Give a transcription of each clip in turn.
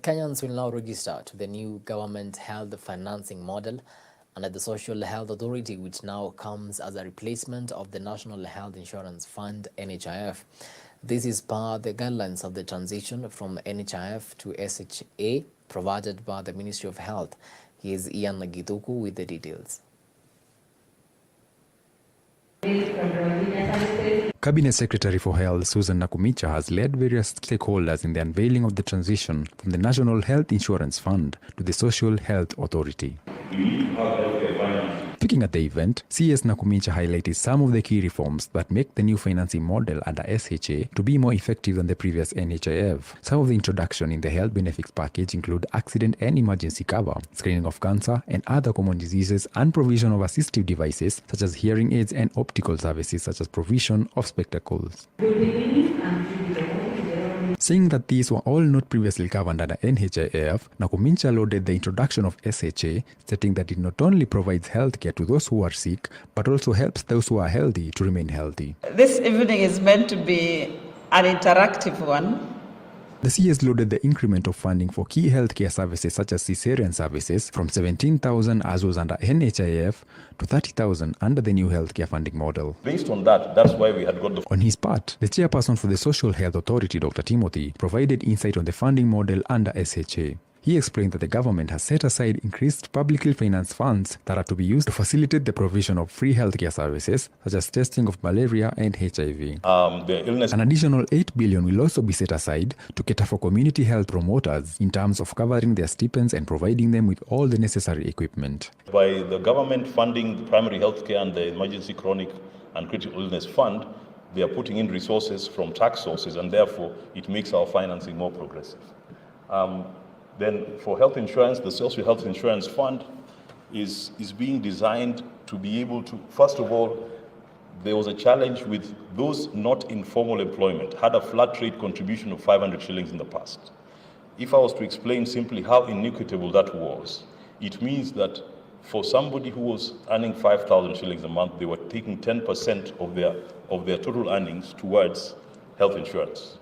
Kenyans will now register to the new government health financing model under the Social Health Authority, which now comes as a replacement of the National Health Insurance Fund, NHIF. This is per the guidelines of the transition from NHIF to SHA provided by the Ministry of Health. Here's Ian Githuku with the details. Cabinet Secretary for Health Susan Nakumicha has led various stakeholders in the unveiling of the transition from the National Health Insurance Fund to the Social Health Authority. Speaking at the event, CS Nakumicha highlighted some of the key reforms that make the new financing model under SHA to be more effective than the previous NHIF. Some of the introduction in the health benefits package include accident and emergency cover, screening of cancer and other common diseases, and provision of assistive devices such as hearing aids and optical services such as provision of spectacles. Saying that these were all not previously covered under NHIF, Nakumicha lauded the introduction of SHA, stating that it not only provides healthcare to those who are sick, but also helps those who are healthy to remain healthy. This evening is meant to be an interactive one. The CS lauded the increment of funding for key healthcare services such as cesarean services from 17,000 as was under NHIF to 30,000 under the new healthcare funding model. Based on that, that's why we had got the... On his part, the chairperson for the Social Health Authority, Dr. Timothy, provided insight on the funding model under SHA. He explained that the government has set aside increased publicly financed funds that are to be used to facilitate the provision of free healthcare services such as testing of malaria and HIV. An additional 8 billion will also be set aside to cater for community health promoters in terms of covering their stipends and providing them with all the necessary equipment. By the government funding the primary healthcare and the emergency chronic and critical illness fund, they are putting in resources from tax sources, and therefore it makes our financing more progressive. Then for health insurance, the Social Health Insurance Fund is being designed to be able to, first of all, there was a challenge with those not in formal employment, had a flat rate contribution of 500 shillings in the past. If I was to explain simply how inequitable that was, it means that for somebody who was earning 5,000 shillings a month, they were taking 10% of their total earnings towards health insurance.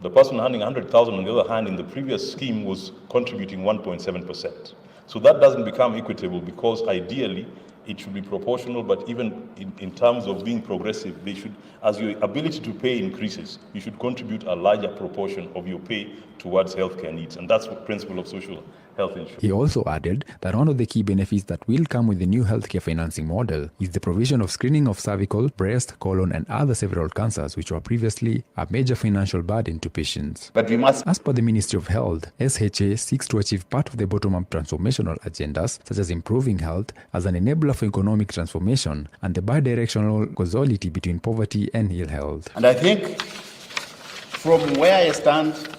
The person earning 100,000 on the other hand in the previous scheme was contributing 1.7%. So that doesn't become equitable, because ideally it should be proportional, but even in terms of being progressive, they should, as your ability to pay increases, you should contribute a larger proportion of your pay towards healthcare needs. And that's the principle of social health insurance. He also added that one of the key benefits that will come with the new healthcare financing model is the provision of screening of cervical, breast, colon, and other several cancers, which were previously a major financial burden to patients. But we must... As per the Ministry of Health, SHA seeks to achieve part of the bottom-up transformational agendas, such as improving health as an enabler for economic transformation and the bidirectional causality between poverty and ill health. And I think from where I stand,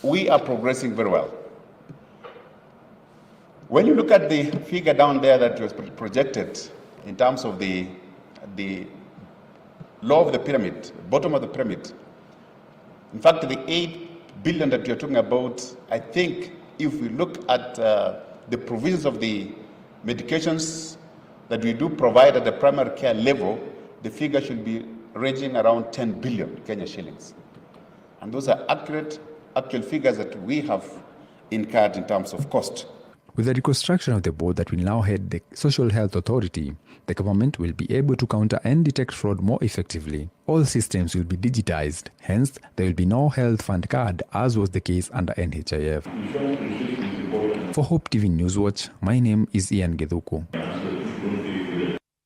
we are progressing very well. When you look at the figure down there that was projected in terms of the low of the pyramid, bottom of the pyramid, in fact, the 8 billion that you're talking about, I think if we look at the provisions of the medications that we do provide at the primary care level, the figure should be ranging around 10 billion Kenya shillings. And those are actual figures that we have incurred in terms of cost. With the reconstruction of the board that will now head the Social Health Authority, the government will be able to counter and detect fraud more effectively. All systems will be digitized, hence there will be no health fund card as was the case under NHIF. For Hope TV Newswatch, my name is Ian Githuku.